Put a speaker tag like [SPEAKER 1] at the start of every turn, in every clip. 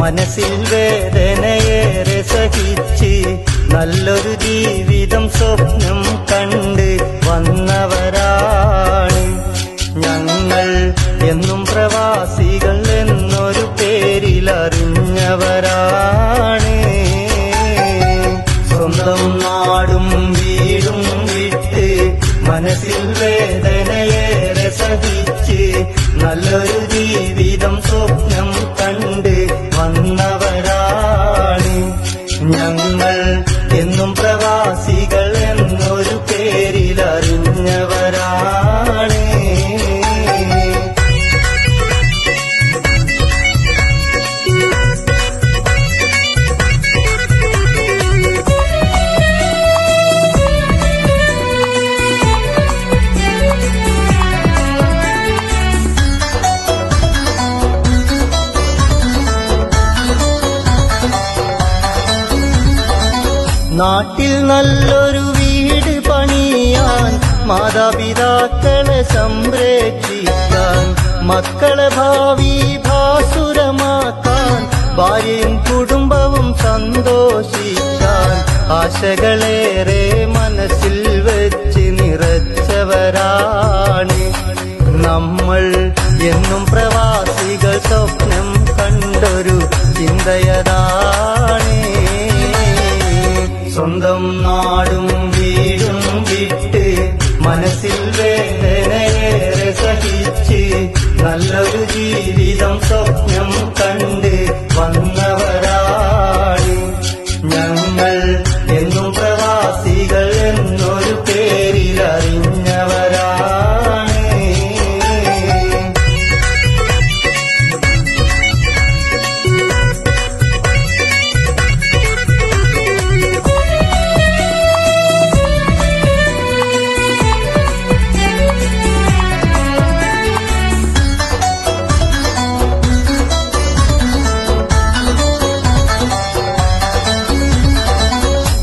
[SPEAKER 1] മനസ്സിൽ വേദനയേറെ സഹിച്ച് നല്ലൊരു ജീവിതം സ്വപ്നം കണ്ട് വന്നവരാണ് ഞങ്ങൾ. എന്നും പ്രവാസികൾ എന്നൊരു പേരിൽ അറിഞ്ഞവരാണ്. സ്വന്തം നാടും വീടും വിട്ട് മനസ്സിൽ വേദനയേറെ സഹിച്ച് നല്ലൊരു ജീവിതം സ്വപ്നം കണ്ട് വന്നവരാണ് ഞങ്ങൾ. എന്നും പ്രവാസികൾ എന്നൊരു പേരിൽ അറിഞ്ഞവരാണ്. നാട്ടിൽ നല്ലൊരു വീട് പണിയാൻ, മാതാപിതാക്കളെ സംരക്ഷിക്കാൻ, മക്കളെ ഭാവി ഭാസുരമാക്കാൻ, ഭാര്യയും കുടുംബവും സന്തോഷിക്കാൻ ആശകളേറെ മനസ്സിൽ വെച്ച് നിറച്ചവരാണ് നമ്മൾ. എന്നും പ്രവാസികൾ സ്വപ്നം കണ്ടൊരു ചിന്തയതാണ്. സ്വന്തം നാടും വീടും വിട്ട് മനസ്സിൽ വേദനയേറെ സഹിച്ച് നല്ലൊരു ജീവിതം സ്വപ്നം കണ്ട് വന്നവരാണ് ഞങ്ങൾ. എന്നും പ്രവാസികൾ എന്നൊരു പേരിൽ അറിഞ്ഞവരാണ്.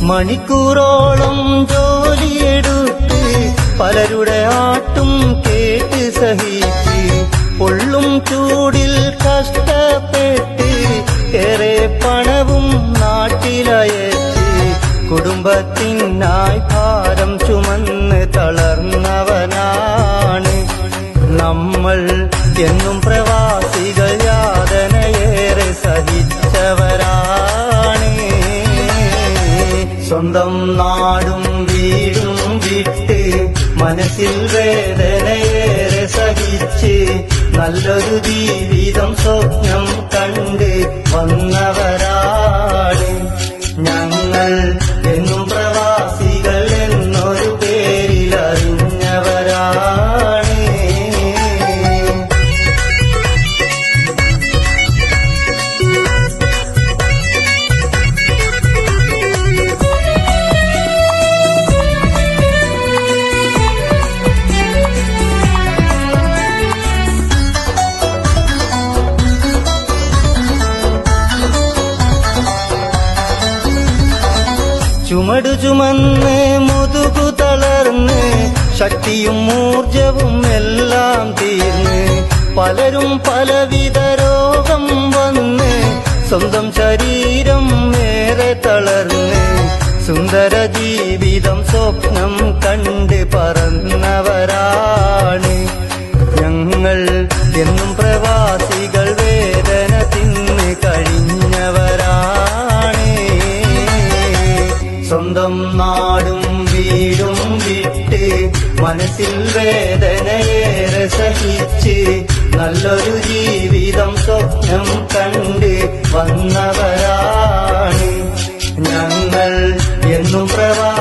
[SPEAKER 1] മണിക്കൂറോളം ജോലിയെടുത്ത് പലരുടെ ആട്ടും കേട്ട് സഹിച്ച് പൊള്ളും ചൂടിൽ കഷ്ടപ്പെട്ട് ഏറെ പണവും നാട്ടിലയച്ച് കുടുംബത്തിനായി ഭാരം ചുമന്ന് തളർന്നവനാണ് നമ്മൾ. എന്നും പ്രവാസികൾ യാതനയേറെ സഹിച്ചവരാണ്. സ്വന്തം നാടും വീടും വിട്ട് മനസ്സിൽ വേദനയേറെ സഹിച്ച് നല്ലൊരു ജീവിതം സ്വപ്നം കണ്ട് വന്നവരാണ് ഞങ്ങൾ. എന്നും പ്രവാസികൾ എന്നൊരു പേരിൽ അറിഞ്ഞവരാണ്. ചുമടു ചുമന്ന് മുതുകു തളർന്ന് ശക്തിയും ഊർജവും എല്ലാം തീർന്ന് പലരും പലവിധ രോഗം വന്ന് സ്വന്തം ശരീരം ഏറെ തളർന്ന് സുന്ദര ജീവിതം സ്വപ്നം കണ്ട് പറന്നവരാണ് ഞങ്ങൾ. എന്നും പ്രവാസികൾ വേദന തിന്ന് കഴിഞ്ഞവരാണ്. സ്വന്തം നാടും വീടും വിട്ട് മനസ്സിൽ വേദനയേറെ സഹിച്ച് നല്ലൊരു ജീവിതം സ്വപ്നം കണ്ട് വന്നവരാണ് ഞങ്ങൾ. എന്നും പ്രവാ